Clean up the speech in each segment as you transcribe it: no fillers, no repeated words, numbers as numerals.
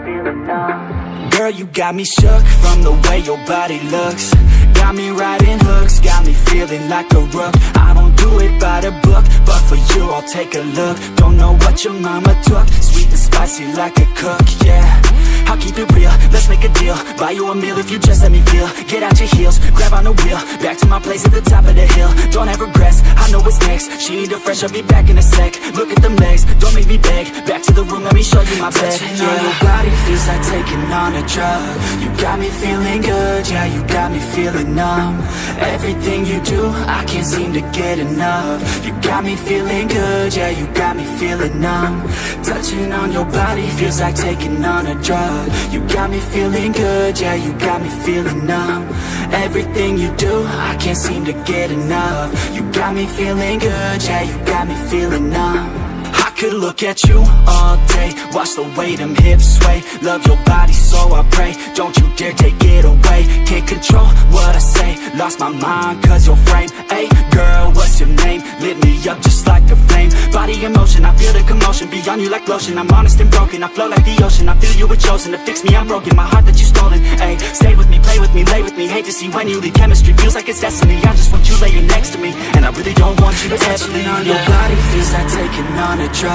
feeling numb. Girl, you got me shook from the way your body looks. Got me riding hooks, got me feeling like a rook. I don't do it by the book, but for you I'll take a look. Don't know what your mama took, sweet and spicy like a cook, yeah. I'll keep it real, let's make a deal. Buy you a meal if you just let me feel. Get out your heels, grab on the wheel. Back to my place at the top of the hill. Don't have regrets, I know what's next. She need a fresh, I'll be back in a sec. Look at them legs, don't make me beg. Back to the room, let me show you my bed. Touching on your body feels like taking on a drug. You got me feeling good, yeah, you got me feeling numb. Everything you do, I can't seem to get enough. You got me feeling good, yeah, you got me feeling numb. Touching on your body feels like taking on a drug. You got me feeling good, yeah, you got me feeling numb. Everything you do, I can't seem to get enough. You got me feeling good, yeah, you got me feeling numb. I could look at you all day, watch the way them hips sway. Love your body so I pray, don't you dare take it away. Can't control what I say, lost my mind cause your frame. Hey girl, what's your name? Lit me up just like a flame. Body in motion, I feel the commotion. Beyond you like lotion, I'm honest and broken. I flow like the ocean, I feel you were chosen. To fix me, I'm broken, my heart that you stolen. Hey, stay with me, play with me, lay with me. Hate to see when you leave, chemistry feels like it's destiny. I just want you laying next to me, and I really don't want you to ever leave. On your body feels like taking on a drug.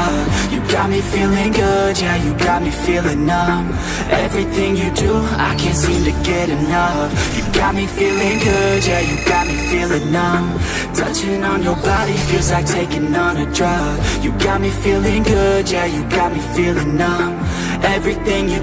You got me feeling good, yeah, you got me feeling numb. Everything you do, I can't seem to get enough. You got me feeling good, yeah, you got me feeling numb. Touching on your body feels like taking on a drug. You got me feeling good, yeah, you got me feeling numb. Everything you